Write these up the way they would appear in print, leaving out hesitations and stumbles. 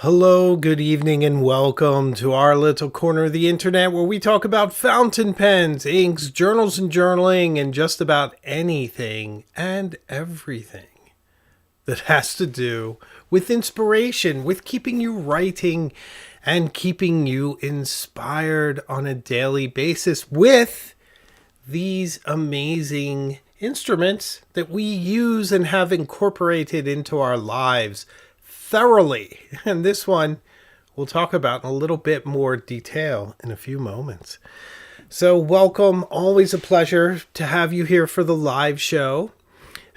Hello, good evening, and welcome to our little corner of the internet where we talk about fountain pens, inks, journals and journaling, and just about anything and everything that has to do with inspiration, with keeping you writing and keeping you inspired on a daily basis with these amazing instruments that we use and have incorporated into our lives thoroughly. And this one we'll talk about in a little bit more detail in a few moments. So welcome. Always a pleasure to have you here for the live show.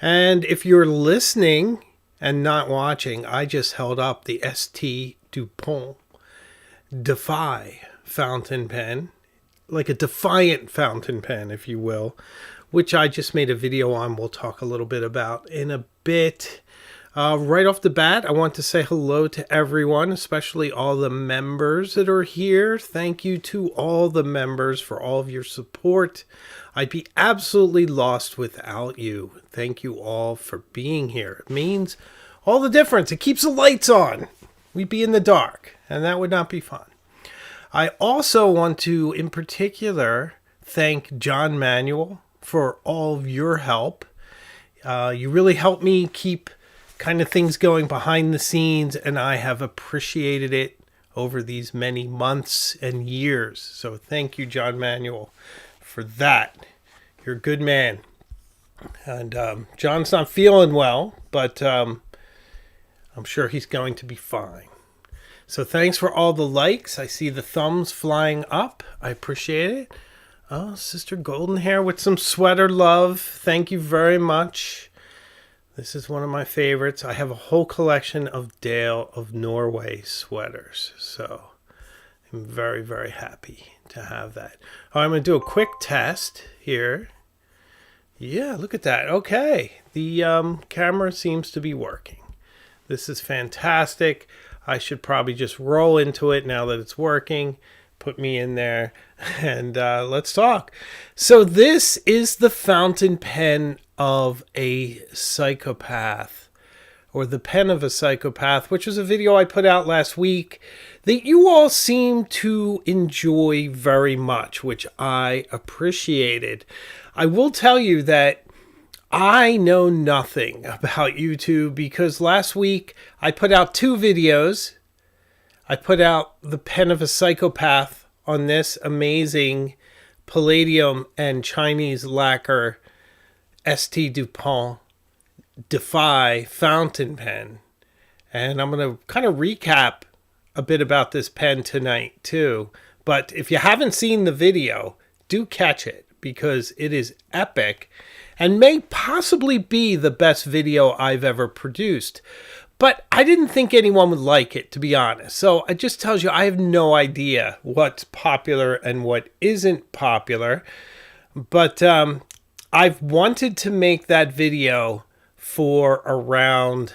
And if you're listening and not watching, I just held up the ST Dupont Defi fountain pen, like a defiant fountain pen, if you will, which I just made a video on. We'll talk a little bit about in a bit. Right off the bat, I want to say hello to everyone, especially all the members that are here. Thank you to all the members for all of your support. I'd be absolutely lost without you. Thank you all for being here. It means all the difference. It keeps the lights on. We'd be in the dark, and that would not be fun. I also want to, in particular, thank John Manuel for all of your help. You really helped me keep kind of things going behind the scenes, and I have appreciated it over these many months and years. So thank you, John Manuel, for that. You're a good man. And John's not feeling well, but I'm sure he's going to be fine. So thanks for all the likes. I see the thumbs flying up. I appreciate it. Oh, Sister Golden Hair with some sweater love. Thank you very much. This is one of my favorites. I have a whole collection of Dale of Norway sweaters. So I'm very, very happy to have that. I'm going to do a quick test here. Yeah, look at that. Okay. The camera seems to be working. This is fantastic. I should probably just roll into it now that it's working. Put me in there and let's talk. So this is the fountain pen of a psychopath, or the pen of a psychopath, which was a video I put out last week that you all seem to enjoy very much, which I appreciated. I will tell you that I know nothing about YouTube because last week I put out two videos. I put out the pen of a psychopath on this amazing palladium and Chinese lacquer ST Dupont Defi fountain pen. And I'm going to kind of recap a bit about this pen tonight too. But if you haven't seen the video, do catch it because it is epic and may possibly be the best video I've ever produced. But I didn't think anyone would like it, to be honest. So it just tells you I have no idea what's popular and what isn't popular. But I've wanted to make that video for around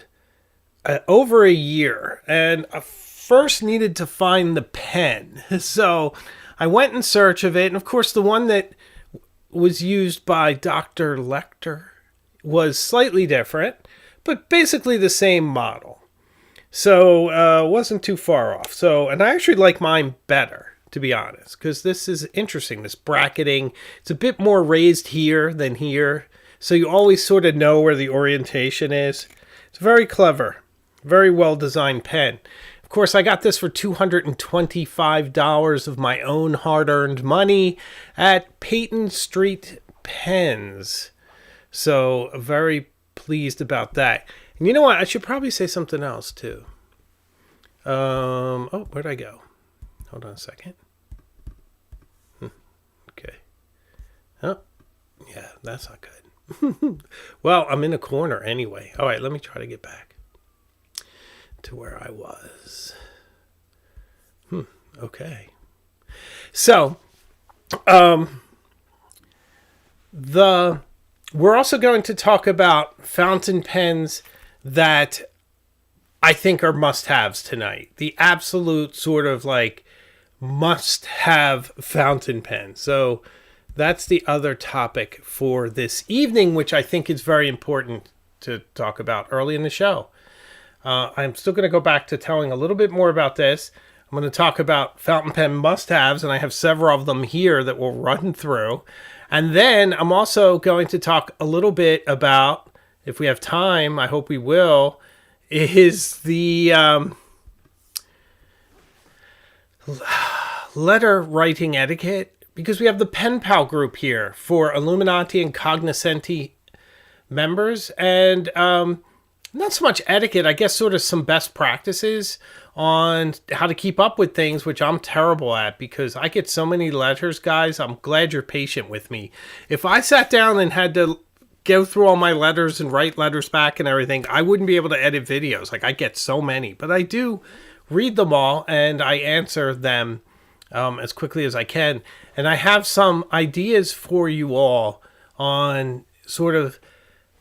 over a year. And I first needed to find the pen. So I went in search of it. And of course, the one that was used by Dr. Lecter was slightly different, but basically the same model. So wasn't too far off. So, and I actually like mine better, to be honest, because this is interesting, this bracketing. It's a bit more raised here than here. So you always sort of know where the orientation is. It's very clever, very well-designed pen. Of course, I got this for $225 of my own hard-earned money at Peyton Street Pens. So very pleased about that. And you know what? I should probably say something else too. Oh, where'd I go? Hold on a second. Okay. Oh, yeah, that's not good. Well, I'm in a corner anyway. All right, let me try to get back to where I was. Okay. So, we're also going to talk about fountain pens that I think are must-haves tonight. The absolute sort of like must-have fountain pen. So that's the other topic for this evening, which I think is very important to talk about early in the show. I'm still going to go back to telling a little bit more about this. I'm going to talk about fountain pen must-haves, and I have several of them here that we'll run through. And then I'm also going to talk a little bit about, if we have time, I hope we will, is the letter writing etiquette, because we have the pen pal group here for Illuminati and Cognoscenti members, and not so much etiquette, I guess sort of some best practices on how to keep up with things, which I'm terrible at because I get so many letters, guys. I'm glad you're patient with me. If I sat down and had to go through all my letters and write letters back and everything, I wouldn't be able to edit videos. Like, I get so many, but I do read them all and I answer them as quickly as I can. And I have some ideas for you all on sort of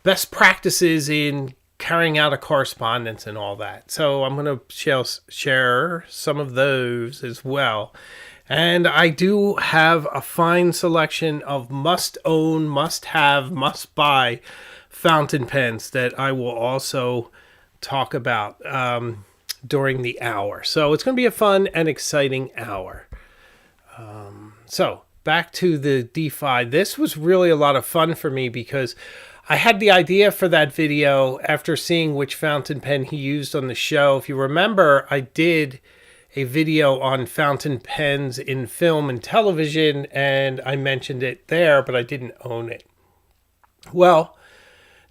best practices in carrying out a correspondence and all that. So I'm going to share some of those as well. And I do have a fine selection of must-own, must-have, must-buy fountain pens that I will also talk about during the hour. So it's going to be a fun and exciting hour. So back to the DeFi. This was really a lot of fun for me because I had the idea for that video after seeing which fountain pen he used on the show. If you remember, I did a video on fountain pens in film and television, and I mentioned it there, but I didn't own it. Well,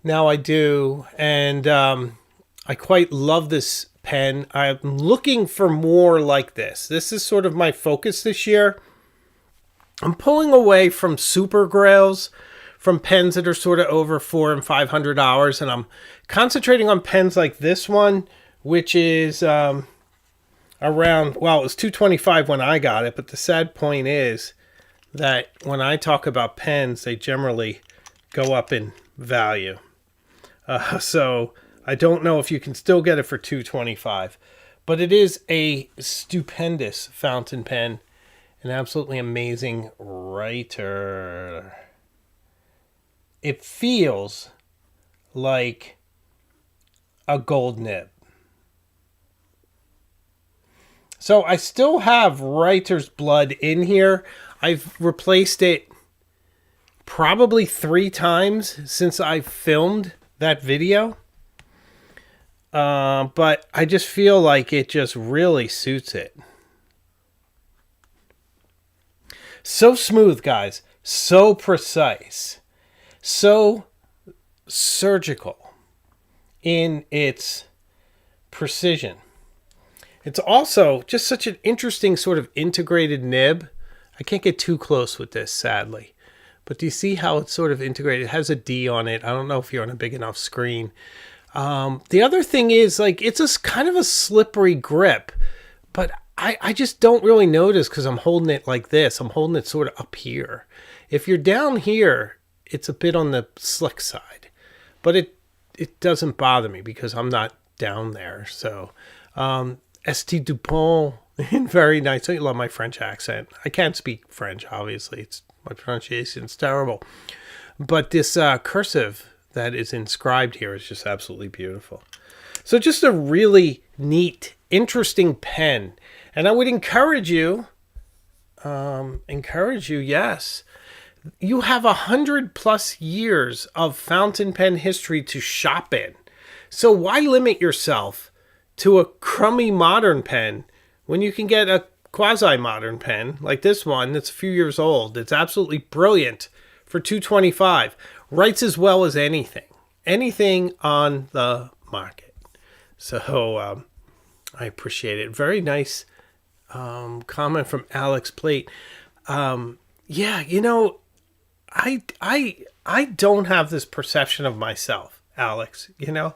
now I do, and I quite love this pen. I'm looking for more like this. This is sort of my focus this year. I'm pulling away from super grails, from pens that are sort of over $400 and $500, and I'm concentrating on pens like this one, which is around, well, it was $225 when I got it, but the sad point is that when I talk about pens, they generally go up in value. So I don't know if you can still get it for $225, but it is a stupendous fountain pen, an absolutely amazing writer. It feels like a gold nib. So I still have writer's blood in here. I've replaced it probably 3 times since I filmed that video. But I just feel like it just really suits it. So smooth, guys. So precise. So surgical in its precision. It's also just such an interesting sort of integrated nib. I can't get too close with this, sadly. But do you see how it's sort of integrated? It has a D on it. I don't know if you're on a big enough screen. The other thing is, like, it's a kind of a slippery grip. But I just don't really notice because I'm holding it like this. I'm holding it sort of up here. If you're down here, it's a bit on the slick side, but it doesn't bother me because I'm not down there. So, ST Dupont, very nice. I love my French accent. I can't speak French, obviously. My pronunciation's terrible. But this cursive that is inscribed here is just absolutely beautiful. So just a really neat, interesting pen. And I would encourage you, yes. You have 100+ years of fountain pen history to shop in. So why limit yourself to a crummy modern pen when you can get a quasi-modern pen like this one that's a few years old? It's absolutely brilliant for $225. Writes as well as anything on the market. So I appreciate it. Very nice comment from Alex Plate. Yeah, you know, I don't have this perception of myself, Alex. You know,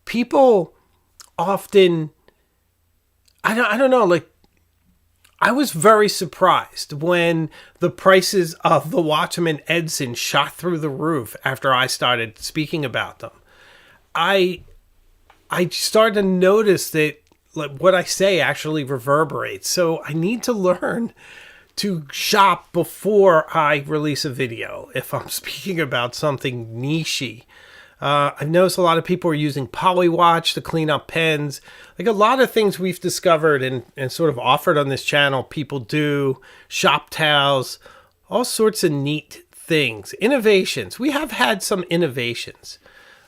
people often, I don't know, like, I was very surprised when the prices of the Watchman Edison shot through the roof after I started speaking about them. I started to notice that, like, what I say actually reverberates. So I need to learn to shop before I release a video if I'm speaking about something niche-y. I've noticed a lot of people are using Polywatch to clean up pens. Like a lot of things we've discovered and sort of offered on this channel, people do. Shop towels, all sorts of neat things. Innovations. We have had some innovations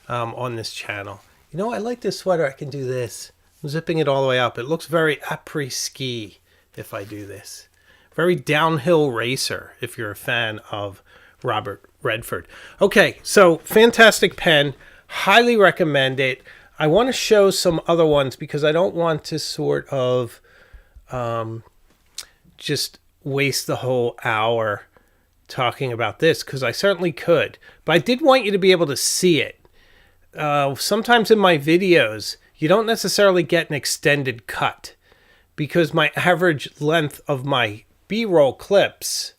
on this channel. You know, I like this sweater. I can do this. I'm zipping it all the way up. It looks very après-ski if I do this. Very downhill racer if you're a fan of Robert Redford. Okay, so fantastic pen. Highly recommend it. I want to show some other ones because I don't want to sort of just waste the whole hour talking about this, because I certainly could. But I did want you to be able to see it. Sometimes in my videos, you don't necessarily get an extended cut because my average length of my B-roll clips,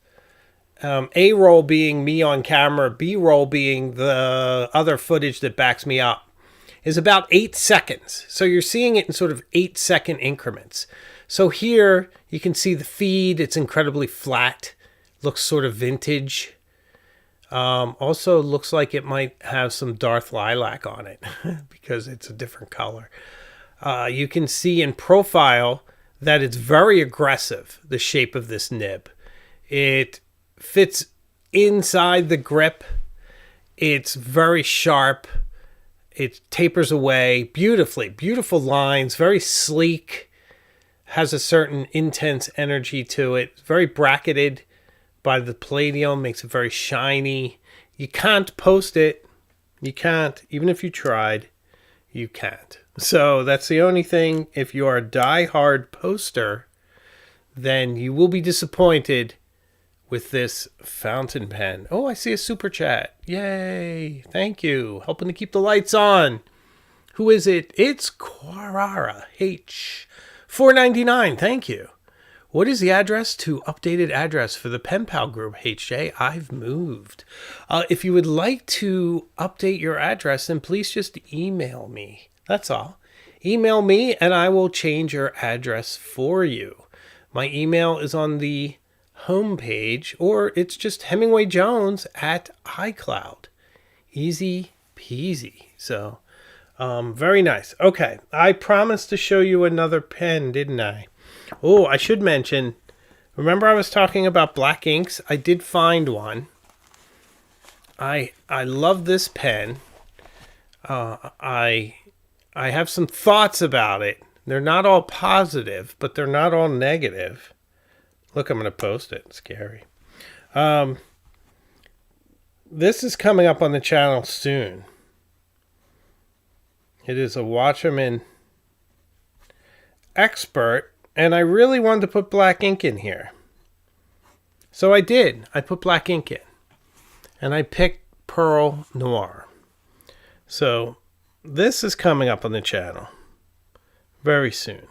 A-roll being me on camera, B-roll being the other footage that backs me up, is about 8 seconds. So you're seeing it in sort of 8-second increments. So here you can see the feed. It's incredibly flat. Looks sort of vintage. Also looks like it might have some Darth Lilac on it because it's a different color. You can see in profile that it's very aggressive, the shape of this nib. It fits inside the grip. It's very sharp. It tapers away beautifully. Beautiful lines, very sleek. Has a certain intense energy to it. Very bracketed by the palladium, makes it very shiny. You can't post it. You can't. Even if you tried, you can't. So that's the only thing. If you are a die-hard poster, then you will be disappointed with this fountain pen. Oh, I see a super chat. Yay. Thank you. Helping to keep the lights on. Who is it? It's Quarara H. $4.99. Thank you. What is the address to updated address for the Pen Pal group, HJ? I've moved. If you would like to update your address, then please just email me. That's all. Email me and I will change your address for you. My email is on the homepage, or it's just Hemingway Jones at iCloud. Easy peasy. So, very nice. Okay, I promised to show you another pen, didn't I? Oh, I should mention, remember I was talking about black inks? I did find one. I love this pen. I have some thoughts about it. They're not all positive, but they're not all negative. Look, I'm going to post it. It's scary. This is coming up on the channel soon. It is a Watcherman Expert, and I really wanted to put black ink in here. So I did. I put black ink in. And I picked Pearl Noir. So this is coming up on the channel very soon.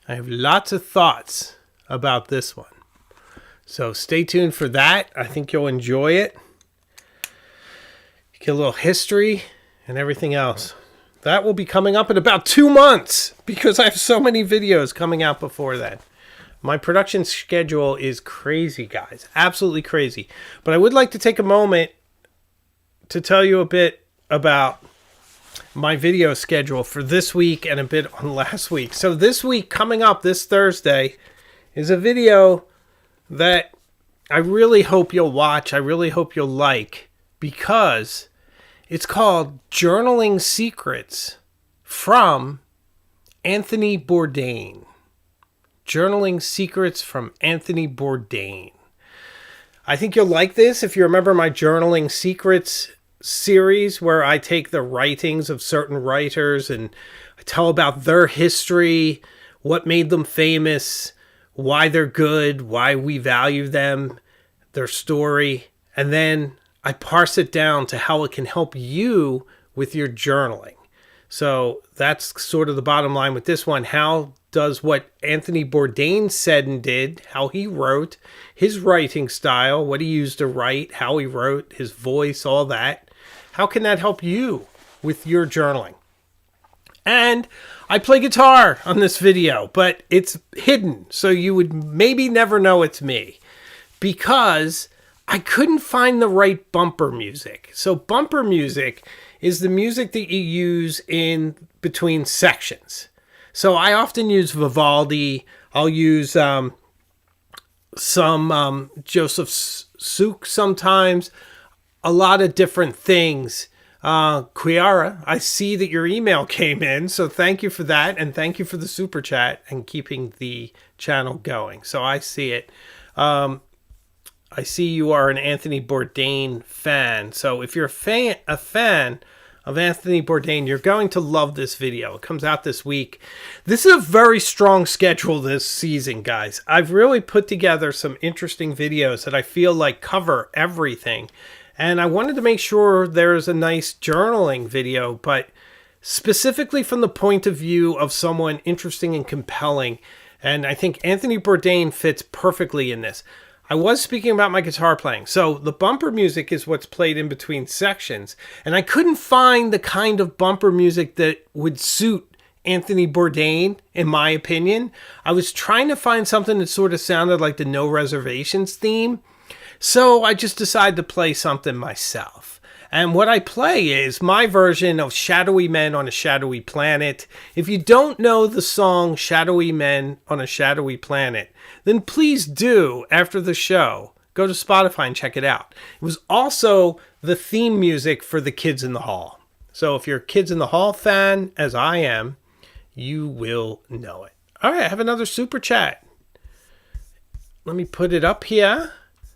I have lots of thoughts about this one. So stay tuned for that. I think you'll enjoy it. Get a little history and everything else. That will be coming up in about 2 months because I have so many videos coming out before that. My production schedule is crazy, guys. Absolutely crazy. But I would like to take a moment to tell you a bit about my video schedule for this week and a bit on last week. So this week, coming up this Thursday, is a video that I really hope you'll watch. I really hope you'll like, because it's called Journaling Secrets from Anthony Bourdain. Journaling Secrets from Anthony Bourdain. I think you'll like this. If you remember my Journaling Secrets series, where I take the writings of certain writers and I tell about their history, what made them famous, why they're good, why we value them, their story, and then I parse it down to how it can help you with your journaling. So that's sort of the bottom line with this one. How does what Anthony Bourdain said and did, how he wrote, his writing style, what he used to write, how he wrote, his voice, all that, how can that help you with your journaling? And I play guitar on this video, but it's hidden, so you would maybe never know it's me, because I couldn't find the right bumper music. So bumper music is the music that you use in between sections. So I often use Vivaldi. I'll use some Joseph Suk sometimes. A lot of different things. Kiara, I see that your email came in, so thank you for that, and thank you for the super chat and keeping the channel going. So I see it. I see you are an Anthony Bourdain fan. So if you're a fan of Anthony Bourdain, you're going to love this video. It comes out this week. This is a very strong schedule this season, guys. I've really put together some interesting videos that I feel like cover everything. And I wanted to make sure there's a nice journaling video, but specifically from the point of view of someone interesting and compelling. And I think Anthony Bourdain fits perfectly in this. I was speaking about my guitar playing. So the bumper music is what's played in between sections. And I couldn't find the kind of bumper music that would suit Anthony Bourdain, in my opinion. I was trying to find something that sort of sounded like the No Reservations theme. So I just decided to play something myself. And what I play is my version of Shadowy Men on a Shadowy Planet. If you don't know the song Shadowy Men on a Shadowy Planet, then please do, after the show, go to Spotify and check it out. It was also the theme music for The Kids in the Hall. So if you're a Kids in the Hall fan, as I am, you will know it. All right, I have another super chat. Let me put it up here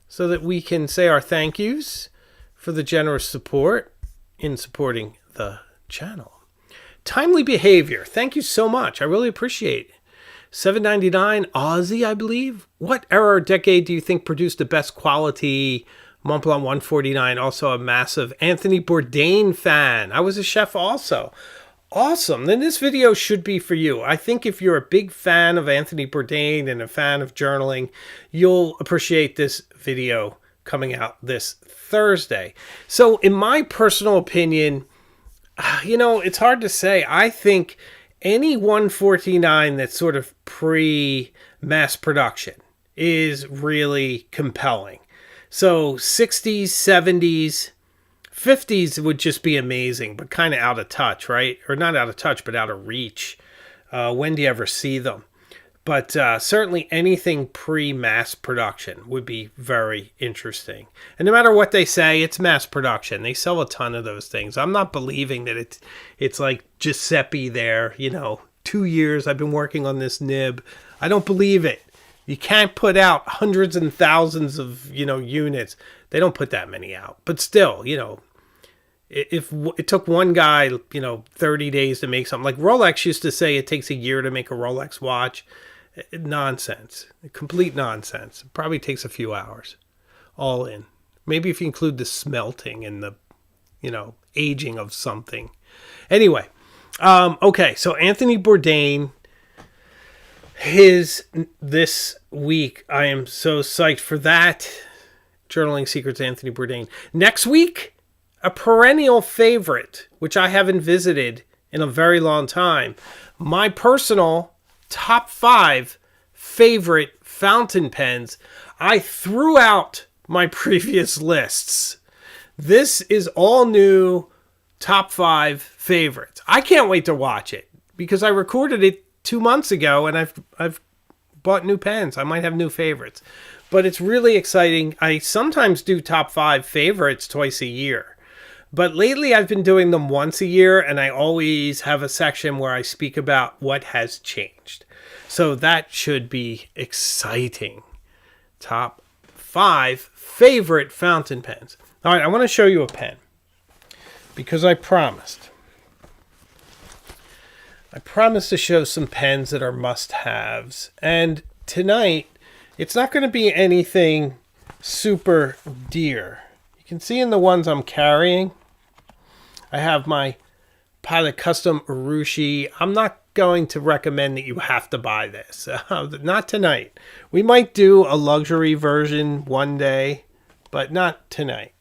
so that we can say our thank yous for the generous support in supporting the channel. Timely Behavior, thank you so much. I really appreciate it. $7.99 Aussie, I believe. What era or decade do you think produced the best quality? Montblanc 149, also a massive Anthony Bourdain fan. I was a chef also. Awesome. Then this video should be for you. I think if you're a big fan of Anthony Bourdain and a fan of journaling, you'll appreciate this video coming out this Thursday. So in my personal opinion, it's hard to say. I think any 149 that's sort of pre-mass production is really compelling. So 60s, 70s, 50s would just be amazing, but kind of out of touch, right? Or not out of touch, but out of reach. When do you ever see them? But certainly anything pre-mass production would be very interesting. And no matter what they say, it's mass production. They sell a ton of those things. I'm not believing that it's like Giuseppe there, 2 years I've been working on this nib. I don't believe it. You can't put out hundreds and thousands of, units. They don't put that many out. But still, if it took one guy, 30 days to make something, like Rolex used to say it takes a year to make a Rolex watch. Nonsense. Complete nonsense. It probably takes a few hours. All in. Maybe if you include the smelting and the, aging of something. Anyway. Okay. So Anthony Bourdain, this week, I am so psyched for that. Journaling Secrets, Anthony Bourdain. Next week, a perennial favorite, which I haven't visited in a very long time. My personal top 5 favorite fountain pens. I threw out my previous lists. This is all new top 5 favorites. I can't wait to watch it because I recorded it 2 months ago and I've bought new pens. I might have new favorites, but it's really exciting. I sometimes do top 5 favorites twice a year. But lately I've been doing them once a year, and I always have a section where I speak about what has changed. So that should be exciting. Top 5 favorite fountain pens. All right, I want to show you a pen because I promised. I promised to show some pens that are must-haves. And tonight, it's not going to be anything super dear. You can see in the ones I'm carrying, I have my Pilot Custom Urushi. I'm not going to recommend that you have to buy this. Not tonight. We might do a luxury version one day, but not tonight.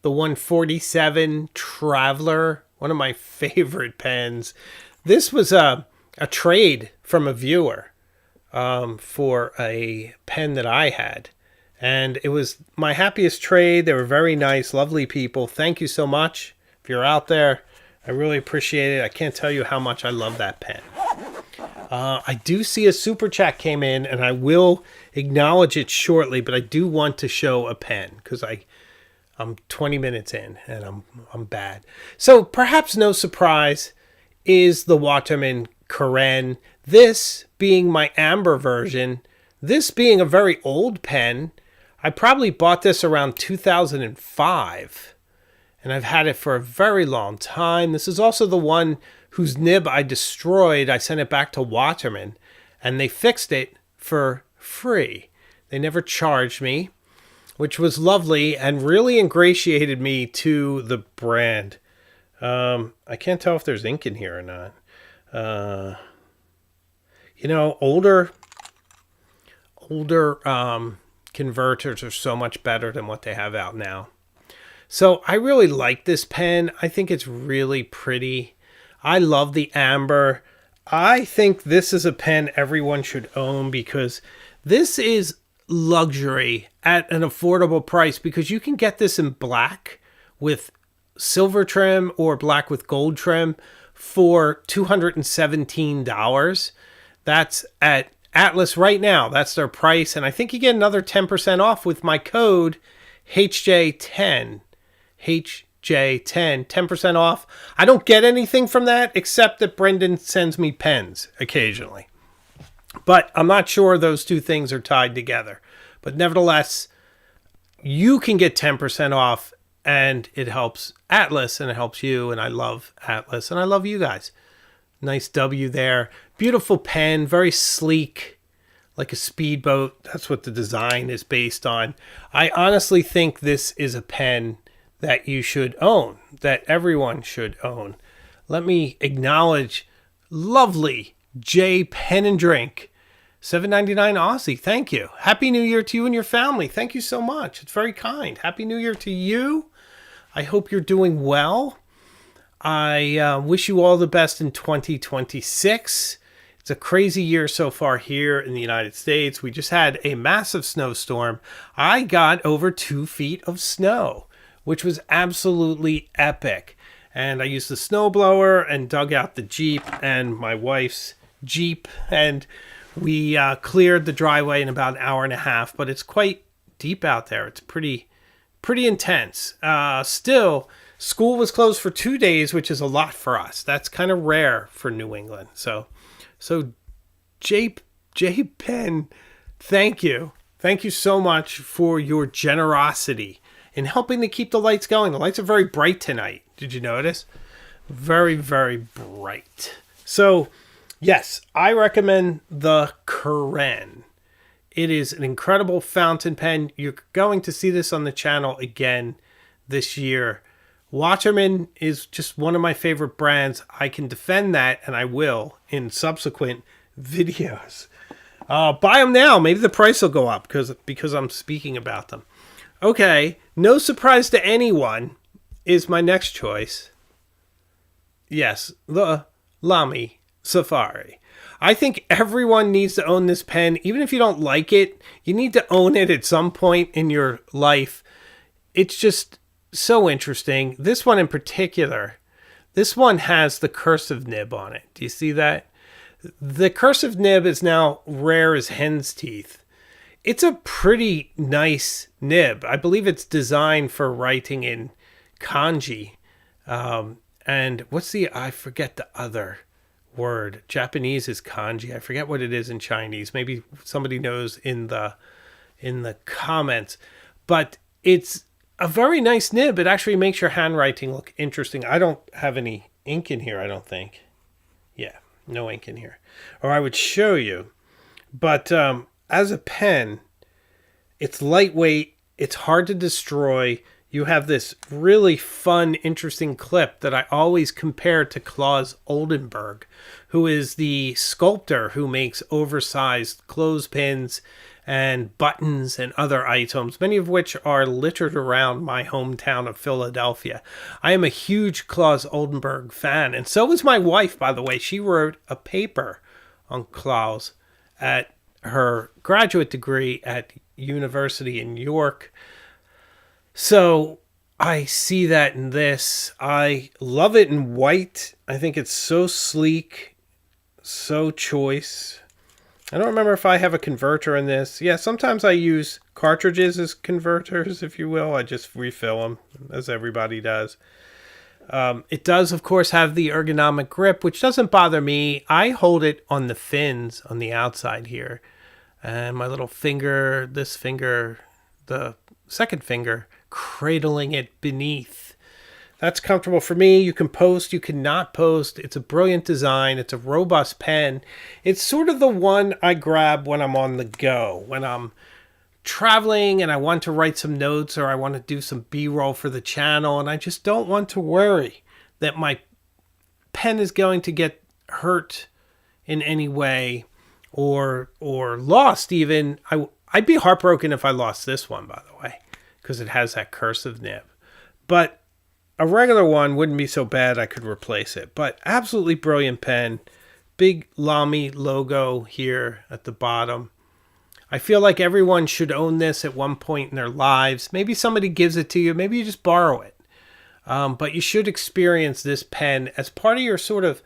The 147 Traveler One of my favorite pens. This was a trade from a viewer for a pen that I had. And it was my happiest trade. They were very nice, lovely people. Thank you so much. If you're out there, I really appreciate it. I can't tell you how much I love that pen. I do see a super chat came in, and I will acknowledge it shortly, but I do want to show a pen because I'm 20 minutes in and I'm bad. So perhaps no surprise is the Waterman Karen. This being my amber version, this being a very old pen. I probably bought this around 2005, and I've had it for a very long time. This is also the one whose nib I destroyed. I sent it back to Waterman, and they fixed it for free. They never charged me, which was lovely and really ingratiated me to the brand. I can't tell if there's ink in here or not. Older converters are so much better than what they have out now. So I really like this pen. I think it's really pretty. I love the amber. I think this is a pen everyone should own because this is luxury at an affordable price, because you can get this in black with silver trim or black with gold trim for $217. That's at Atlas right now. That's their price. And I think you get another 10% off with my code HJ10. HJ10, 10% off. I don't get anything from that except that Brendan sends me pens occasionally. But I'm not sure those two things are tied together. But nevertheless, you can get 10% off, and it helps Atlas and it helps you. And I love Atlas and I love you guys. Nice W there. Beautiful pen, very sleek, like a speedboat. That's what the design is based on. I honestly think this is a pen that you should own, that everyone should own. Let me acknowledge lovely J Pen and Drink, $7.99 Aussie. Thank you. Happy New Year to you and your family. Thank you so much. It's very kind. Happy New Year to you. I hope you're doing well. I wish you all the best in 2026. It's a crazy year so far here in the United States. We just had a massive snowstorm. I got over 2 feet of snow, which was absolutely epic. And I used the snowblower and dug out the Jeep and my wife's Jeep, and we cleared the driveway in about an hour and a half, but it's quite deep out there. It's pretty intense. Still, school was closed for 2 days, which is a lot for us. That's kind of rare for New England. So J Penn, thank you. Thank you so much for your generosity in helping to keep the lights going. The lights are very bright tonight. Did you notice? Very, very bright. So, yes, I recommend the Karen. It is an incredible fountain pen. You're going to see this on the channel again this year. Waterman is just one of my favorite brands. I can defend that, and I will in subsequent videos. Buy them now. Maybe the price will go up because I'm speaking about them. Okay, no surprise to anyone is my next choice. Yes, the Lamy Safari. I think everyone needs to own this pen. Even if you don't like it, you need to own it at some point in your life. It's just so interesting. This one in particular, this one has the cursive nib on it. Do you see that? The cursive nib is now rare as hen's teeth. It's a pretty nice nib. I believe it's designed for writing in kanji. And I forget the other word. Japanese is kanji. I forget what it is in Chinese. Maybe somebody knows in the comments. But it's a very nice nib. It actually makes your handwriting look interesting. I don't have any ink in here, I don't think. Yeah, no ink in here. Or I would show you. But as a pen, it's lightweight. It's hard to destroy. You have this really fun, interesting clip that I always compare to Claus Oldenburg, who is the sculptor who makes oversized clothespins and buttons and other items, many of which are littered around my hometown of Philadelphia. I am a huge Claus Oldenburg fan, and so is my wife, by the way. She wrote a paper on Claus at her graduate degree at University in York. So I see that in this. I love it in white. I think it's so sleek, so choice. I don't remember if I have a converter in this. Yeah, sometimes I use cartridges as converters, if you will. I just refill them, as everybody does. It does, of course, have the ergonomic grip, which doesn't bother me. I hold it on the fins on the outside here. And my little finger, this finger, the second finger, cradling it beneath. That's comfortable for me. You can post, you cannot post. It's a brilliant design. It's a robust pen. It's sort of the one I grab when I'm on the go, when I'm traveling and I want to write some notes or I want to do some B-roll for the channel and I just don't want to worry that my pen is going to get hurt in any way or lost even. I'd be heartbroken if I lost this one, by the way, because it has that cursive nib. But a regular one wouldn't be so bad. I could replace it. But absolutely brilliant pen. Big Lamy logo here at the bottom. I feel like everyone should own this at one point in their lives. Maybe somebody gives it to you. Maybe you just borrow it. But you should experience this pen as part of your sort of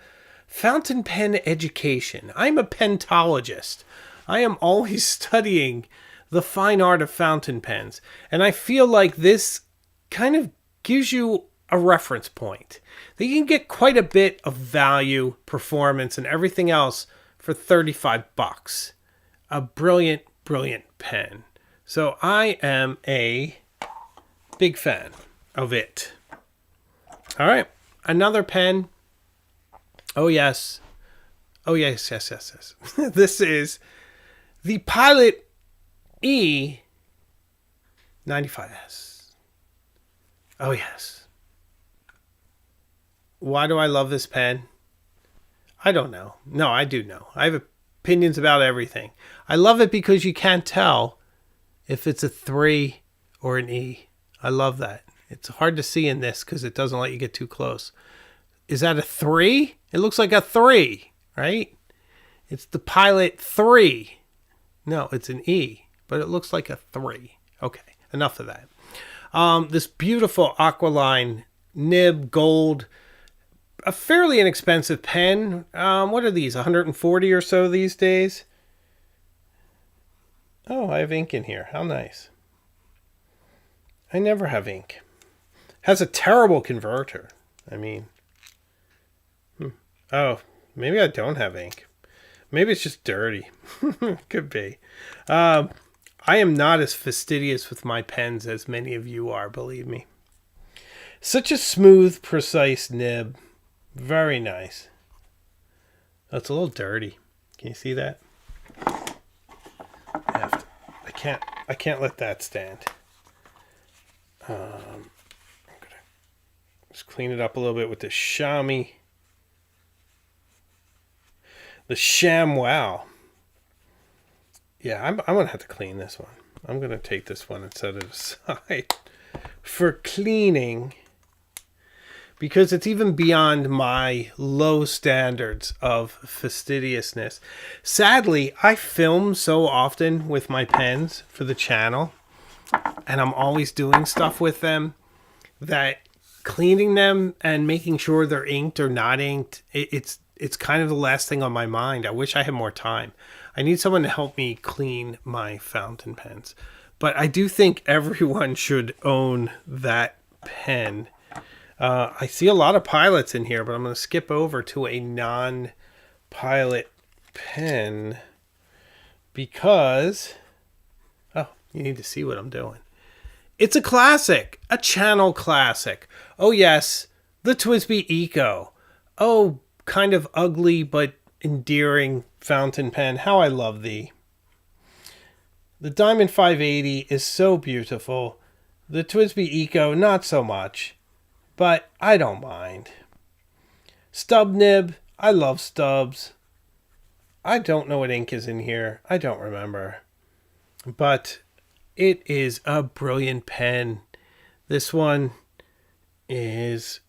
fountain pen education. I'm a pentologist. I am always studying the fine art of fountain pens. And I feel like this kind of gives you a reference point. That you can get quite a bit of value, performance, and everything else for $35. A brilliant, brilliant pen. So I am a big fan of it. All right, another pen. Oh, yes. Oh, yes. This is the Pilot E95S. Oh, yes. Why do I love this pen? I don't know. No, I do know. I have opinions about everything. I love it because you can't tell if it's a 3 or an E. I love that. It's hard to see in this because it doesn't let you get too close. Is that a 3? It looks like a 3, right? It's the Pilot 3. No, it's an E, but it looks like a 3. Okay, enough of that. This beautiful Aqualine nib gold, a fairly inexpensive pen. What are these, 140 or so these days? Oh, I have ink in here. How nice. I never have ink. Has a terrible converter. I mean, oh, maybe I don't have ink. Maybe it's just dirty. Could be. I am not as fastidious with my pens as many of you are, believe me. Such a smooth, precise nib. Very nice. Oh, it's a little dirty. Can you see that? I can't let that stand. I'm gonna just clean it up a little bit with the chamois. The ShamWow. Yeah, I'm gonna have to clean this one. I'm gonna take this one and set it aside for cleaning, because it's even beyond my low standards of fastidiousness. Sadly, I film so often with my pens for the channel, and I'm always doing stuff with them, that cleaning them and making sure they're inked or not inked, it's kind of the last thing on my mind. I wish I had more time. I need someone to help me clean my fountain pens. But I do think everyone should own that pen. I see a lot of pilots in here, but I'm going to skip over to a non-pilot pen because, oh, you need to see what I'm doing. It's a classic, a channel classic. Oh yes, the TWSBI Eco. Oh, kind of ugly but endearing fountain pen. How I love thee. The Diamond 580 is so beautiful. The TWSBI Eco, not so much. But I don't mind. Stub nib. I love stubs. I don't know what ink is in here. I don't remember. but it is a brilliant pen. This one is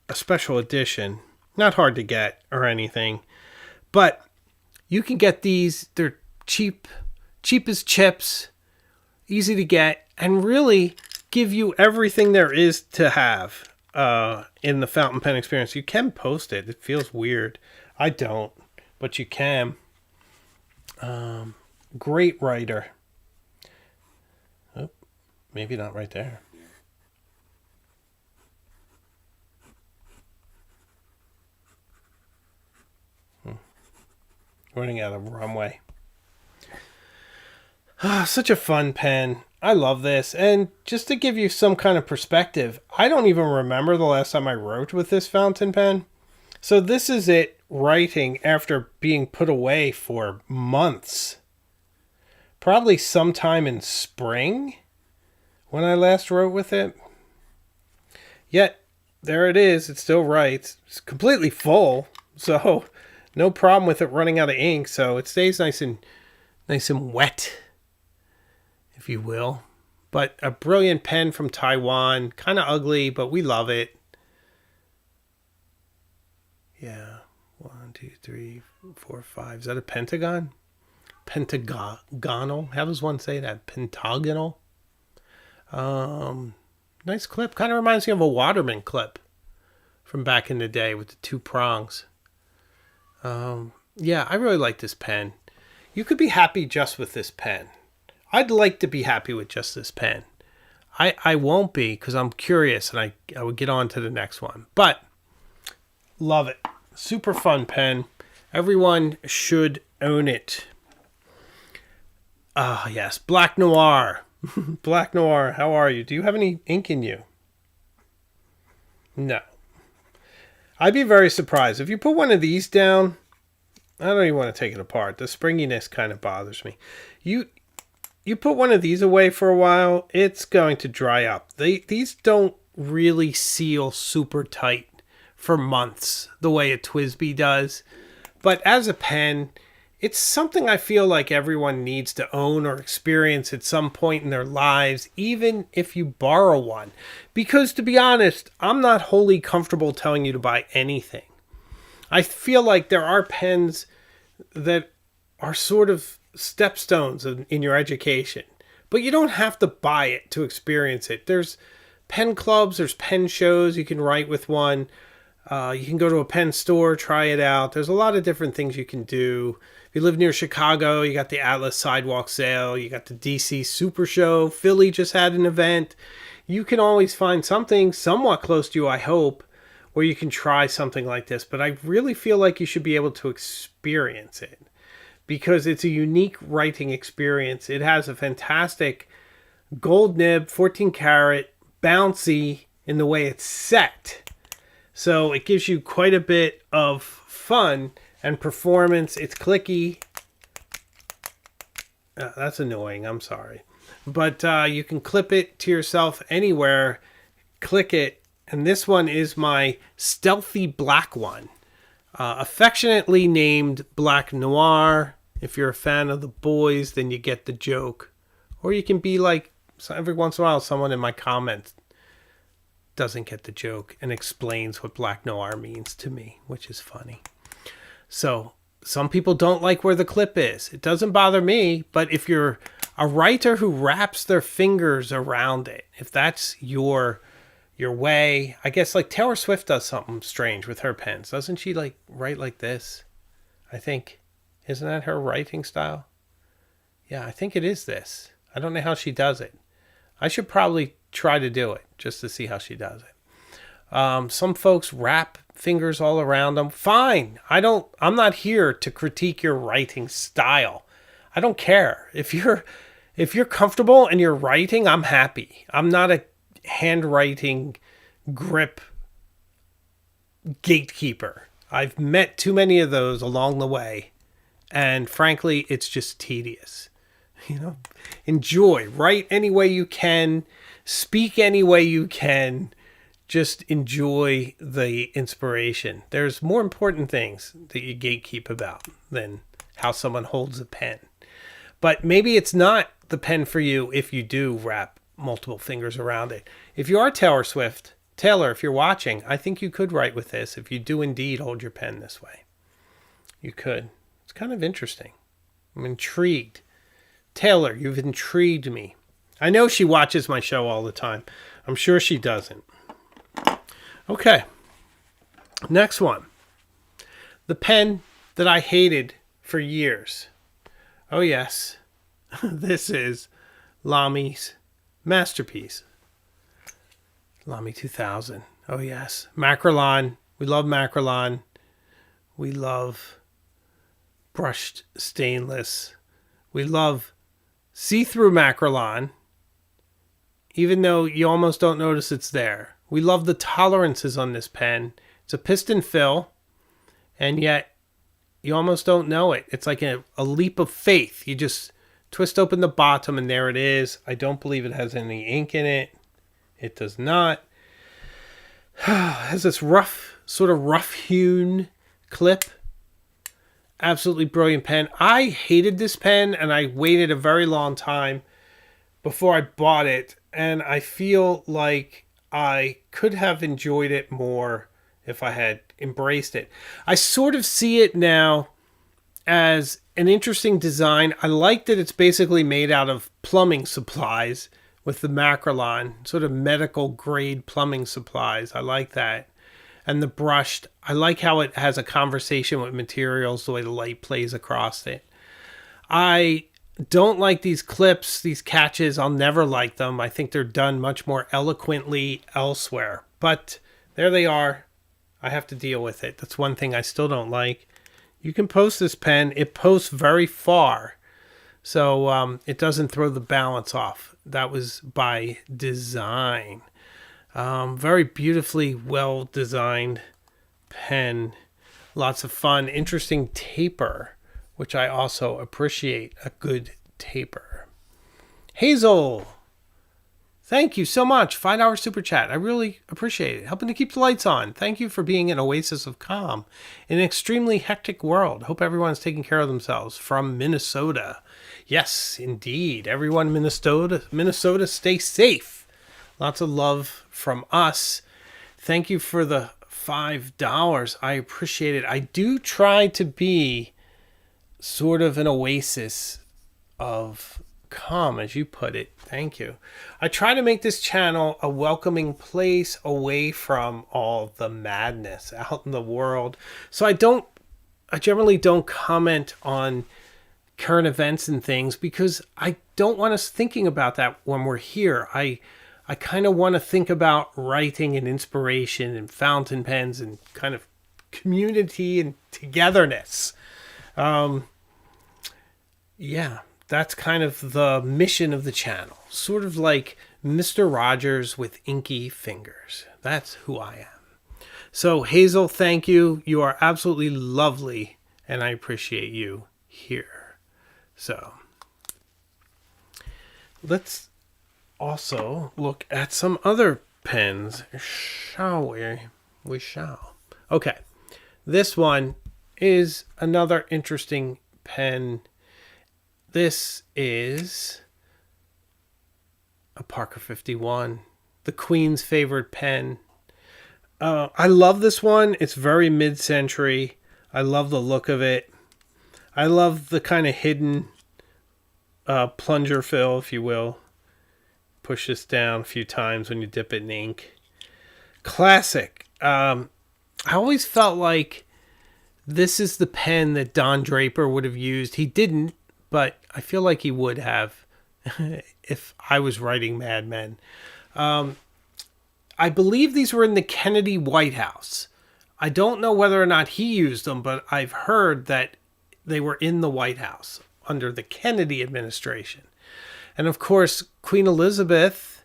a special edition. Not hard to get or anything, but you can get these. They're cheap as chips, easy to get, and really give you everything there is to have in the fountain pen experience. You can post it. It feels weird. I don't, but you can. Great writer. Oh, maybe not right there. Running out of runway. Such a fun pen. I love this. And just to give you some kind of perspective, I don't even remember the last time I wrote with this fountain pen. So this is it writing after being put away for months. Probably sometime in spring when I last wrote with it. Yet, there it is. It still writes. It's completely full. So no problem with it running out of ink, so it stays nice and wet, if you will. But a brilliant pen from Taiwan, kind of ugly, but we love it. Yeah, 1, 2, 3, 4, 5. Is that a pentagon? Pentagonal. How does one say that? Pentagonal. Nice clip. Kind of reminds me of a Waterman clip from back in the day with the 2 prongs. Yeah, I really like this pen. You could be happy just with this pen. I'd like to be happy with just this pen. I won't be because I'm curious and I would get on to the next one. But love it. Super fun pen. Everyone should own it. Ah, yes. Black Noir. Black Noir, how are you? Do you have any ink in you? No. I'd be very surprised. If you put one of these down, I don't even want to take it apart. The springiness kind of bothers me. You put one of these away for a while, it's going to dry up. These don't really seal super tight for months the way a TWSBI does. But as a pen, it's something I feel like everyone needs to own or experience at some point in their lives, even if you borrow one. Because to be honest, I'm not wholly comfortable telling you to buy anything. I feel like there are pens that are sort of stepstones in your education, but you don't have to buy it to experience it. There's pen clubs, there's pen shows, you can write with one. You can go to a pen store, try it out. There's a lot of different things you can do. If you live near Chicago, you got the Atlas Sidewalk Sale, you got the DC Super Show, Philly just had an event. You can always find something somewhat close to you, I hope, where you can try something like this. But I really feel like you should be able to experience it because it's a unique writing experience. It has a fantastic gold nib, 14 karat, bouncy in the way it's set. So it gives you quite a bit of fun and performance. It's clicky. That's annoying. I'm sorry. But you can clip it to yourself anywhere. Click it. And this one is my stealthy black one. Affectionately named Black Noir. If you're a fan of the boys, then you get the joke. Or you can be like, every once in a while, someone in my comments doesn't get the joke and explains what Black Noir means to me, which is funny. So some people don't like where the clip is. It doesn't bother me, but if you're a writer who wraps their fingers around it, if that's your way, I guess like Taylor Swift does something strange with her pens. Doesn't she like write like this? I think. Isn't that her writing style? Yeah, I think it is this. I don't know how she does it. I should probably try to do it just to see how she does it. Some folks wrap fingers all around them. Fine. I'm not here to critique your writing style. I don't care. If you're comfortable and you're writing, I'm happy. I'm not a handwriting grip gatekeeper. I've met too many of those along the way. And frankly, it's just tedious. Enjoy. Write any way you can. Speak any way you can. Just enjoy the inspiration. There's more important things that you gatekeep about than how someone holds a pen. But maybe it's not the pen for you if you do wrap multiple fingers around it. If you are Taylor, if you're watching, I think you could write with this if you do indeed hold your pen this way. You could. It's kind of interesting. I'm intrigued. Taylor, you've intrigued me. I know she watches my show all the time. I'm sure she doesn't. Okay. Next one. The pen that I hated for years. Oh, yes. This is Lamy's masterpiece. Lamy 2000. Oh, yes. Macrolon. We love Macrolon. We love brushed stainless. We love see-through Macrolon, even though you almost don't notice it's there. We love the tolerances on this pen. It's a piston fill, and yet you almost don't know it. It's like a leap of faith. You just twist open the bottom, and there it is. I don't believe it has any ink in it. It does not. It has this sort of rough-hewn clip. Absolutely brilliant pen. I hated this pen, and I waited a very long time before I bought it, and I feel like I could have enjoyed it more if I had embraced it. I sort of see it now as an interesting design. I like that it's basically made out of plumbing supplies with the Macrolon, sort of medical grade plumbing supplies. I like that. And the brushed, I like how it has a conversation with materials, the way the light plays across it. I don't like these clips, these catches. I'll never like them. I think they're done much more eloquently elsewhere. But there they are. I have to deal with it. That's one thing I still don't like. You can post this pen. It posts very far. So it doesn't throw the balance off. That was by design. Very beautifully well designed pen. Lots of fun. Interesting taper, which I also appreciate. A good taper. Hazel, thank you so much. $5 super chat. I really appreciate it. Helping to keep the lights on. Thank you for being an oasis of calm in an extremely hectic world. Hope everyone's taking care of themselves. From Minnesota. Yes, indeed. Everyone in Minnesota, stay safe. Lots of love from us. Thank you for the $5. I appreciate it. I do try to be sort of an oasis of calm, as you put it. Thank you. I try to make this channel a welcoming place away from all the madness out in the world. So I generally don't comment on current events and things because I don't want us thinking about that when we're here. I kind of want to think about writing and inspiration and fountain pens and kind of community and togetherness. Yeah, that's kind of the mission of the channel. Sort of like Mr. Rogers with inky fingers. That's who I am. So Hazel, thank you. You are absolutely lovely, and I appreciate you here. So let's also look at some other pens, shall we? We shall. Okay, this one is another interesting pen. This is a Parker 51, the Queen's favorite pen. I love this one. It's very mid-century. I love the look of it. I love the kind of hidden plunger fill, if you will. Push this down a few times when you dip it in ink. Classic. I always felt like this is the pen that Don Draper would have used. He didn't, but I feel like he would have if I was writing Mad Men. I believe these were in the Kennedy White House. I don't know whether or not he used them, but I've heard that they were in the White House under the Kennedy administration. And of course, Queen Elizabeth,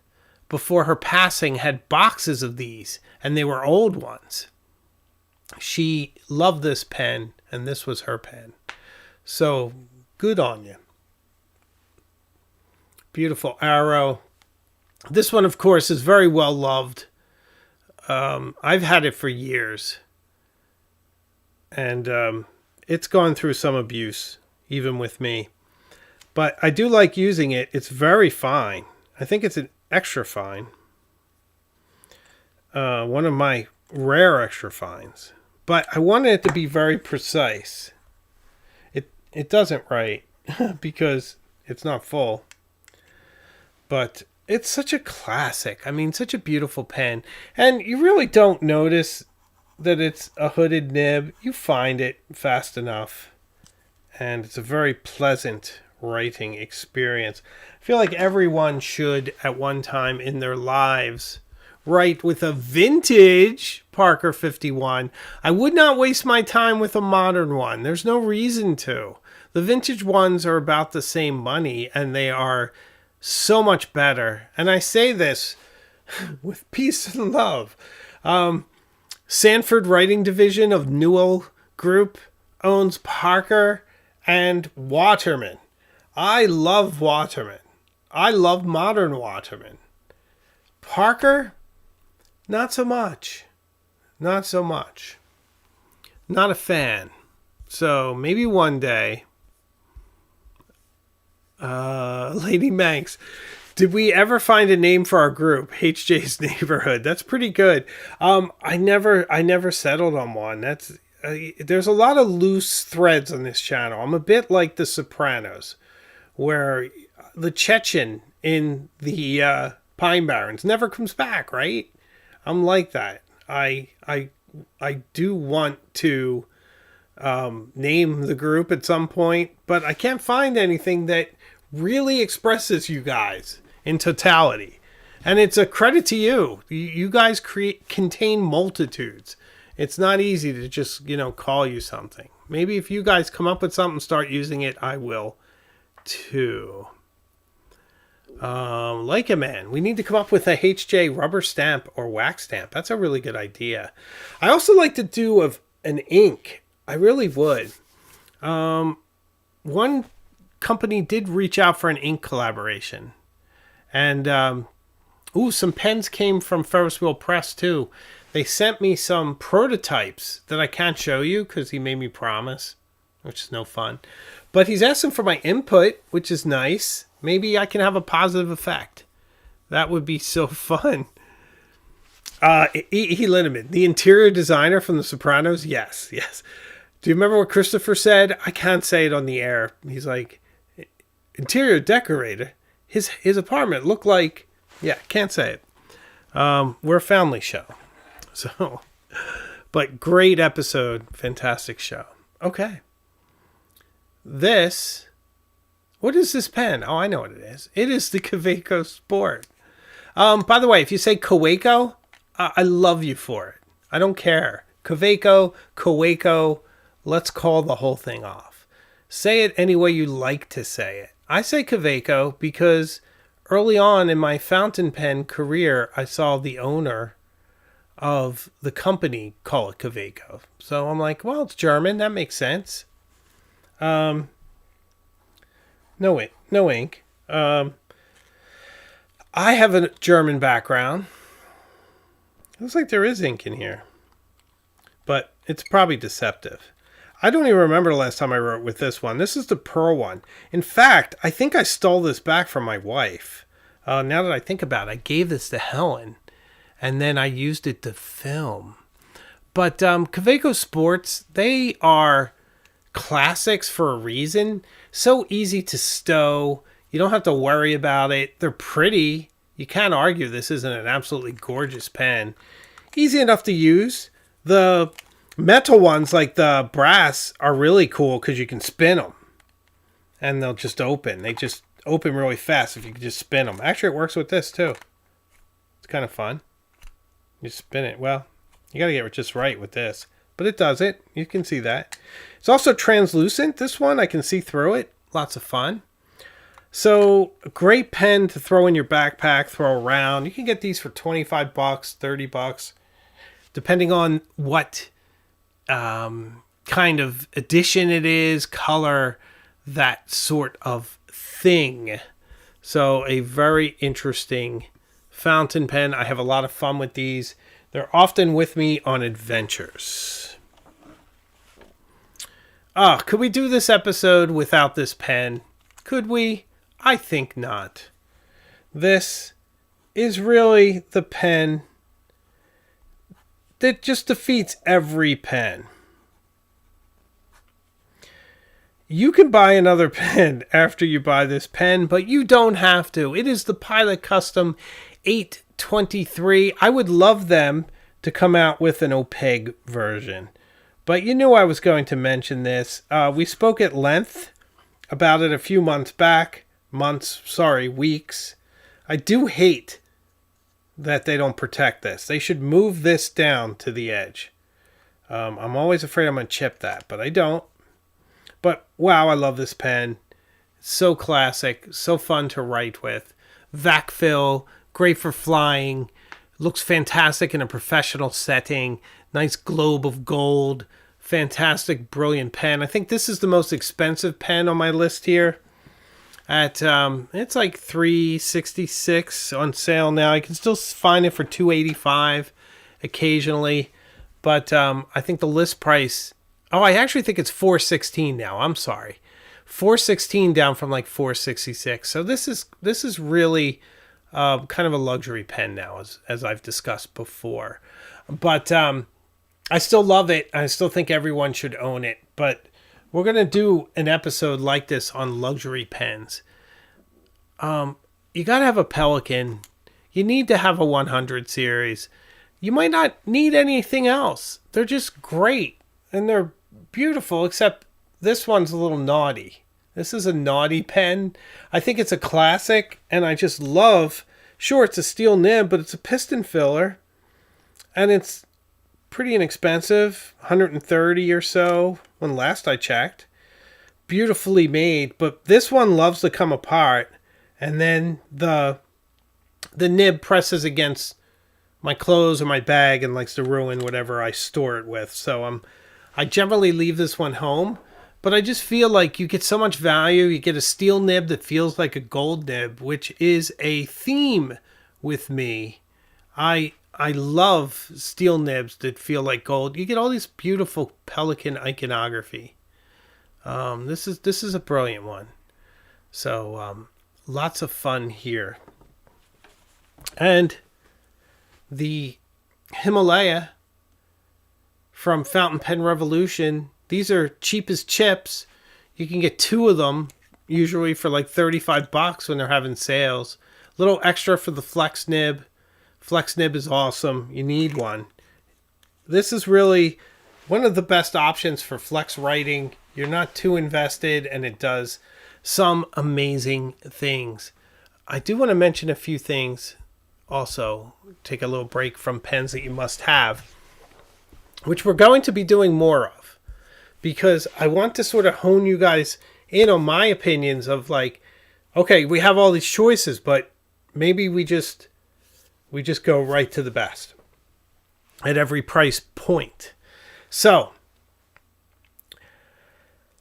before her passing, had boxes of these, and they were old ones. She loved this pen, and this was her pen. So, good on you. Beautiful arrow. This one, of course, is very well loved. I've had it for years. And it's gone through some abuse, even with me. But I do like using it. It's very fine. I think it's an extra fine. One of my rare extra fines. But I wanted it to be very precise. It doesn't write because it's not full. But it's such a classic. I mean, such a beautiful pen. And you really don't notice that it's a hooded nib. You find it fast enough. And it's a very pleasant writing experience. I feel like everyone should, at one time in their lives, write with a vintage Parker 51. I would not waste my time with a modern one. There's no reason to. The vintage ones are about the same money, and they are so much better. And I say this with peace and love. Sanford Writing Division of Newell Group owns Parker and Waterman. I love Waterman. I love modern Waterman. Parker, not so much. Not so much. Not a fan. So maybe one day. Lady Manx, did we ever find a name for our group? HJ's Neighborhood. That's pretty good. I never settled on one. There's a lot of loose threads on this channel. I'm a bit like The Sopranos, where the Chechen in the Pine Barrens never comes back, right? I'm like that. I do want to name the group at some point, but I can't find anything that really expresses you guys in totality. And it's a credit to you. You guys contain multitudes. It's not easy to just, call you something. Maybe if you guys come up with something, start using it, I will too. Like a man, we need to come up with a HJ rubber stamp or wax stamp. That's a really good idea. I also like to do an ink. I really would. One company did reach out for an ink collaboration. And, some pens came from Ferris Wheel Press too. They sent me some prototypes that I can't show you because he made me promise, which is no fun. But he's asking for my input, which is nice. Maybe I can have a positive effect. That would be so fun. E. Lindemann, the interior designer from The Sopranos. Yes. Do you remember what Christopher said? I can't say it on the air. He's like, interior decorator. His apartment looked like... Yeah, can't say it. We're a family show. So, but great episode. Fantastic show. Okay. What is this pen? Oh, I know what it is. It is the Kaweco Sport. By the way, if you say Kaweco, I love you for it. I don't care. Kaweco, let's call the whole thing off. Say it any way you like to say it. I say Kaweco because early on in my fountain pen career, I saw the owner of the company call it Kaweco. So I'm like, well, it's German. That makes sense. No ink. I have a German background. Looks like there is ink in here. But it's probably deceptive. I don't even remember the last time I wrote with this one. This is the Pearl one. In fact, I think I stole this back from my wife. Now that I think about it, I gave this to Helen. And then I used it to film. But Kaweco Sports, they are classics for a reason. So easy to stow. You don't have to worry about it. They're pretty. You can't argue this isn't an absolutely gorgeous pen. Easy enough to use. The metal ones, like the brass, are really cool because you can spin them. And they'll just open. They just open really fast if you can just spin them. Actually, it works with this too. It's kind of fun. You spin it. Well, you got to get it just right with this. But it does it. You can see that. It's also translucent. This one, I can see through it. Lots of fun. So, a great pen to throw in your backpack, throw around. You can get these for $25, $30, depending on what kind of edition it is, color, that sort of thing. So, a very interesting fountain pen. I have a lot of fun with these. They're often with me on adventures. Could we do this episode without this pen? Could we? I think not. This is really the pen that just defeats every pen. You can buy another pen after you buy this pen, but you don't have to. It is the Pilot Custom 823. I would love them to come out with an opaque version. But you knew I was going to mention this. We spoke at length about it a few months back. Weeks. I do hate that they don't protect this. They should move this down to the edge. I'm always afraid I'm going to chip that, but I don't. But wow, I love this pen. It's so classic, so fun to write with. Vac fill, great for flying. Looks fantastic in a professional setting. Nice globe of gold. Fantastic, brilliant pen. I think this is the most expensive pen on my list here. At it's like $366 on sale now. You can still find it for $285 occasionally, but I think the list price. Oh, I actually think it's $416 now. I'm sorry, $416 down from like $466. So this is really kind of a luxury pen now, as I've discussed before. But I still love it. I still think everyone should own it. But we're gonna do an episode like this on luxury pens. You gotta have a Pelican. You need to have a 100 series. You might not need anything else. They're just great and they're beautiful, except this one's a little naughty. This is a naughty pen. I think it's a classic, and I just love. Sure, it's a steel nib, but it's a piston filler, and it's pretty inexpensive, $130 or so when last I checked. Beautifully made, but this one loves to come apart, and then the nib presses against my clothes or my bag and likes to ruin whatever I store it with. So I generally leave this one home, but I just feel like you get so much value. You get a steel nib that feels like a gold nib, which is a theme with me. I love steel nibs that feel like gold. You get all these beautiful Pelican iconography. This is a brilliant one. So lots of fun here. And the Himalaya from Fountain Pen Revolution, these are cheap as chips. You can get 2 of them, usually for like $35 when they're having sales. A little extra for the flex nib. Flex nib is awesome. You need one. This is really one of the best options for flex writing. You're not too invested, and it does some amazing things. I do want to mention a few things also. Take a little break from pens that you must have, which we're going to be doing more of, because I want to sort of hone you guys in on my opinions of like, okay, we have all these choices, but maybe we just go right to the best at every price point. So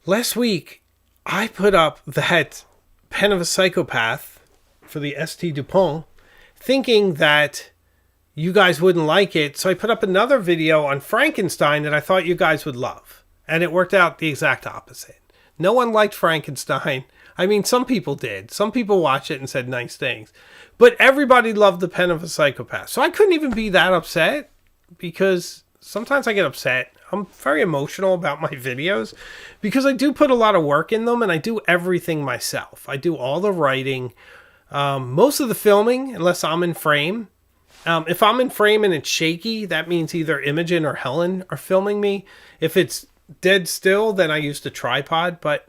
last week I put up that Pen of a Psychopath for the ST Dupont, thinking that you guys wouldn't like it. So I put up another video on Frankenstein that I thought you guys would love. And it worked out the exact opposite. No one liked Frankenstein. I mean, some people did. Some people watched it and said nice things. But everybody loved the Pen of a Psychopath. So I couldn't even be that upset, because sometimes I get upset. I'm very emotional about my videos because I do put a lot of work in them, and I do everything myself. I do all the writing, most of the filming, unless I'm in frame. If I'm in frame and it's shaky, that means either Imogen or Helen are filming me. If it's dead still, then I use the tripod, but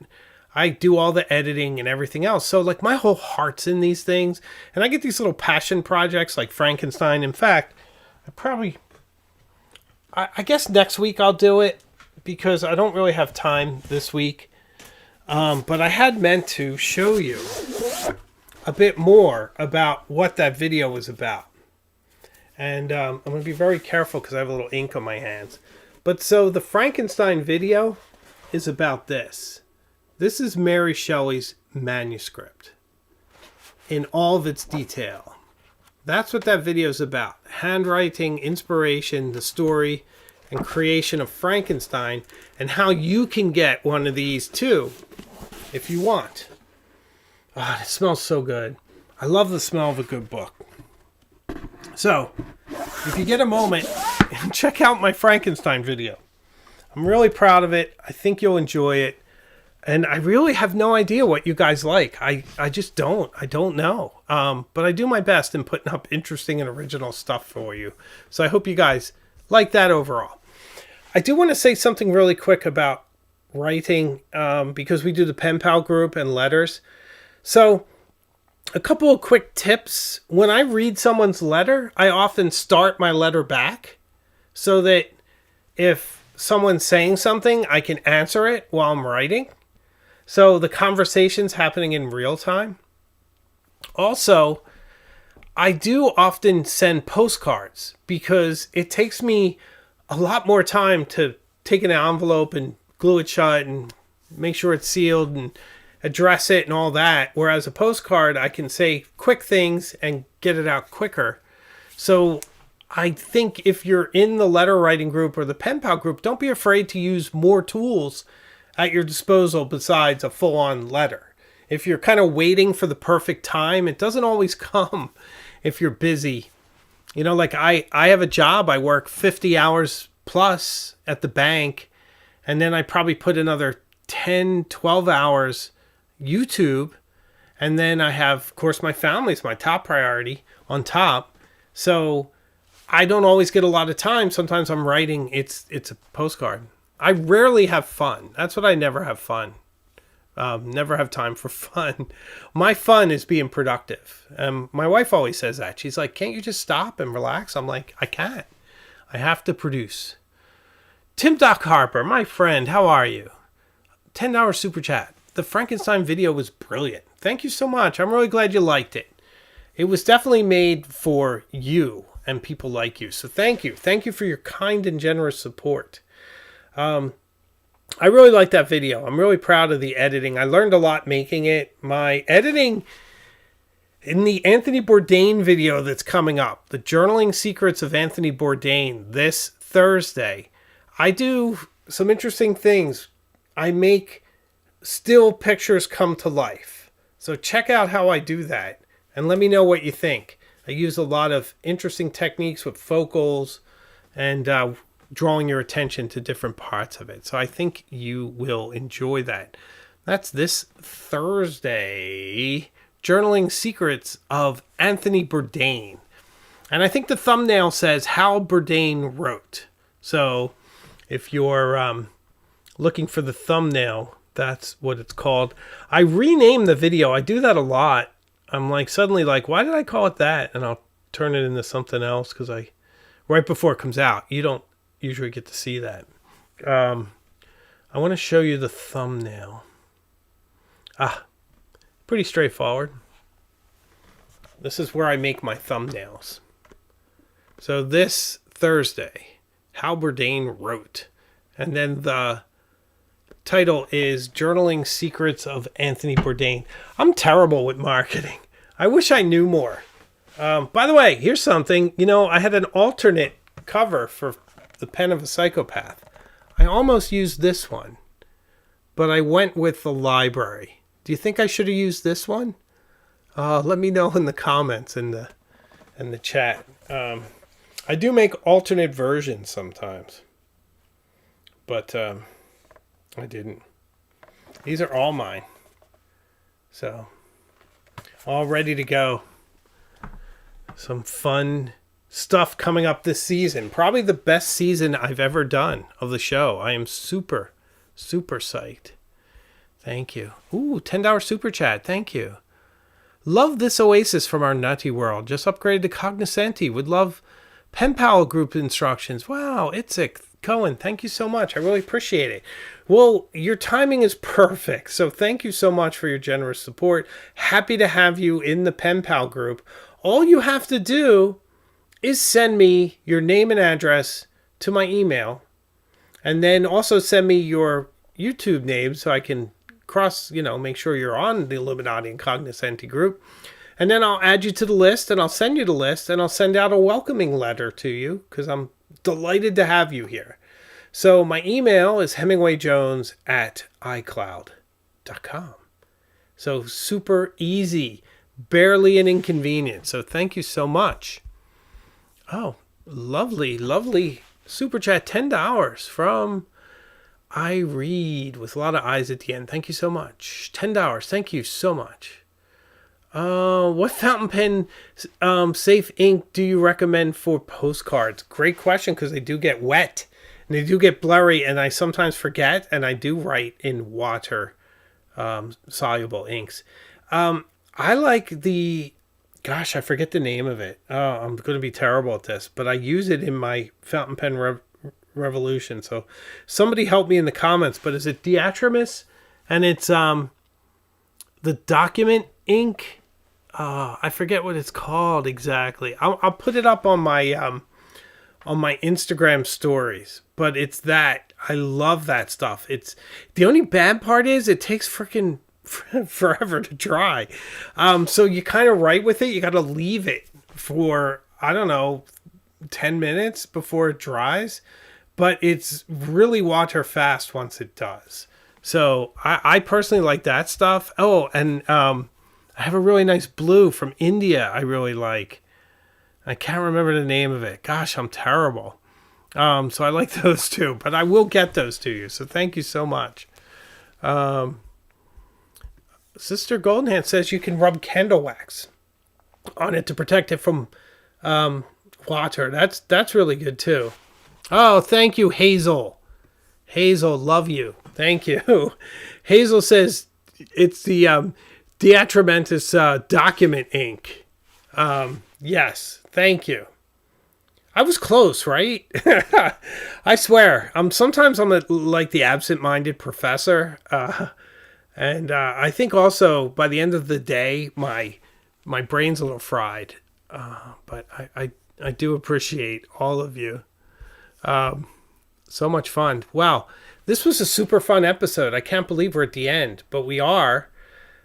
I do all the editing and everything else. So like my whole heart's in these things, and I get these little passion projects like Frankenstein. In fact, I guess next week I'll do it, because I don't really have time this week. But I had meant to show you a bit more about what that video was about. And I'm going to be very careful because I have a little ink on my hands. But so the Frankenstein video is about this. This is Mary Shelley's manuscript in all of its detail. That's what that video is about. Handwriting, inspiration, the story, and creation of Frankenstein, and how you can get one of these too, if you want. Ah, it smells so good. I love the smell of a good book. So, if you get a moment, check out my Frankenstein video. I'm really proud of it. I think you'll enjoy it. And I really have no idea what you guys like. I just don't. I don't know. But I do my best in putting up interesting and original stuff for you. So I hope you guys like that overall. I do want to say something really quick about writing because we do the Pen Pal group and letters. So a couple of quick tips. When I read someone's letter, I often start my letter back so that if someone's saying something, I can answer it while I'm writing. So the conversation's happening in real time. Also, I do often send postcards because it takes me a lot more time to take an envelope and glue it shut and make sure it's sealed and address it and all that. Whereas a postcard, I can say quick things and get it out quicker. So I think if you're in the letter writing group or the Pen Pal group, don't be afraid to use more tools at your disposal besides a full-on letter. If you're kind of waiting for the perfect time, it doesn't always come if you're busy. You know, like I have a job. I work 50 hours plus at the bank, and then I probably put another 10, 12 hours YouTube, and then I have, of course, my family's my top priority on top. So I don't always get a lot of time. Sometimes I'm writing, it's a postcard. I rarely have fun. That's what I never have fun. Never have time for fun. My fun is being productive. My wife always says that. She's like, can't you just stop and relax? I'm like, I can't. I have to produce. Tim Doc Harper, my friend, how are you? $10 super chat. The Frankenstein video was brilliant. Thank you so much. I'm really glad you liked it. It was definitely made for you and people like you. So thank you. Thank you for your kind and generous support. I really like that video. I'm really proud of the editing. I learned a lot making it. My editing in the Anthony Bourdain video that's coming up, the journaling secrets of Anthony Bourdain, this Thursday, I do some interesting things. I make still pictures come to life. So check out how I do that and let me know what you think. I use a lot of interesting techniques with focals and drawing your attention to different parts of it. So I think you will enjoy that. That's this Thursday. Journaling Secrets of Anthony Bourdain. And I think the thumbnail says how Bourdain wrote. So if you're looking for the thumbnail, that's what it's called. I rename the video. I do that a lot. I'm like suddenly like, why did I call it that? And I'll turn it into something else because right before it comes out, you don't usually get to see that. I want to show you the thumbnail. Pretty straightforward. This is where I make my thumbnails. So this Thursday, how Bourdain wrote. And then the title is Journaling Secrets of Anthony Bourdain. I'm terrible with marketing. I wish I knew more. By the way, here's something. You know, I had an alternate cover for The Pen of a Psychopath. I almost used this one, but I went with the library. Do you think I should have used this one? Let me know in the comments in the chat. I do make alternate versions sometimes, but I didn't. These are all mine, so all ready to go. Some fun stuff coming up this season. Probably the best season I've ever done of the show. I am super, super psyched. Thank you. Ooh, $10 super chat. Thank you. Love this oasis from our nutty world. Just upgraded to Cognoscenti. Would love Pen Pal group instructions. Wow, Itzik, Cohen, thank you so much. I really appreciate it. Well, your timing is perfect. So thank you so much for your generous support. Happy to have you in the Pen Pal group. All you have to do is send me your name and address to my email. And then also send me your YouTube name so I can make sure you're on the Illuminati and Cognoscenti group. And then I'll add you to the list and I'll send you the list and I'll send out a welcoming letter to you because I'm delighted to have you here. So my email is hemingwayjones@icloud.com. So super easy, barely an inconvenience. So thank you so much. Oh, lovely, lovely super chat, $10 from I Read with a lot of eyes at the end. Thank you so much. $10. Thank you so much. What fountain pen safe ink do you recommend for postcards? Great question, because they do get wet and they do get blurry, and I sometimes forget, and I do write in water soluble inks. I like the, gosh, I forget the name of it. Oh, I'm going to be terrible at this, but I use it in my fountain pen revolution. So somebody help me in the comments, but is it Diatramus? And it's the document ink. I forget what it's called exactly. I'll put it up on my Instagram stories, but it's that. I love that stuff. It's the only bad part is it takes freaking forever to dry. So you kind of write with it. You got to leave it for, I don't know, 10 minutes before it dries, but it's really water fast once it does. So I personally like that stuff. Oh, and I have a really nice blue from India I really like. I can't remember the name of it. Gosh, I'm terrible. So I like those too, but I will get those to you. So thank you so much. Sister Goldenhand says you can rub candle wax on it to protect it from water. That's really good too. Oh, thank you, Hazel. Hazel, love you. Thank you. Hazel says it's the Diatramentis document ink. Yes, thank you. I was close, right? I swear. Sometimes I'm like the absent-minded professor. And I think also by the end of the day, my brain's a little fried. But I do appreciate all of you. So much fun. Wow. This was a super fun episode. I can't believe we're at the end, but we are.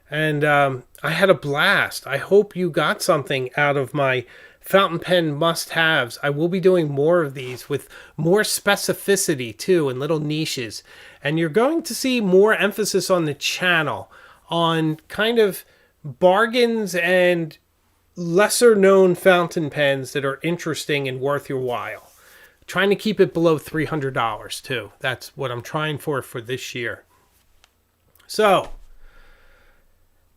And I had a blast. I hope you got something out of my fountain pen must-haves. I will be doing more of these with more specificity too, and little niches. And you're going to see more emphasis on the channel on kind of bargains and lesser-known fountain pens that are interesting and worth your while. Trying to keep it below $300 too. That's what I'm trying for this year. So,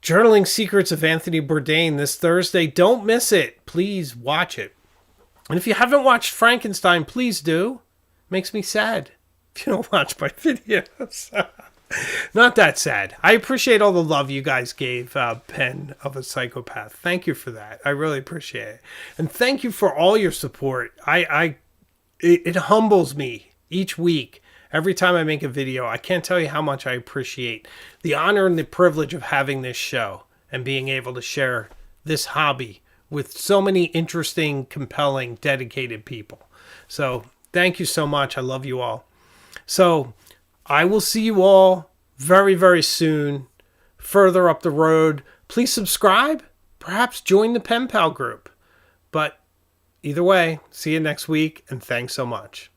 Journaling Secrets of Anthony Bourdain this Thursday. Don't miss it. Please watch it. And if you haven't watched Frankenstein, please do. Makes me sad if you don't watch my videos. Not that sad. I appreciate all the love you guys gave Pen of a Psychopath. Thank you for that. I really appreciate it. And thank you for all your support. It humbles me each week. Every time I make a video, I can't tell you how much I appreciate the honor and the privilege of having this show and being able to share this hobby with so many interesting, compelling, dedicated people. So thank you so much. I love you all. So I will see you all very, very soon, further up the road. Please subscribe, perhaps join the Pen Pal group. But either way, see you next week, and thanks so much.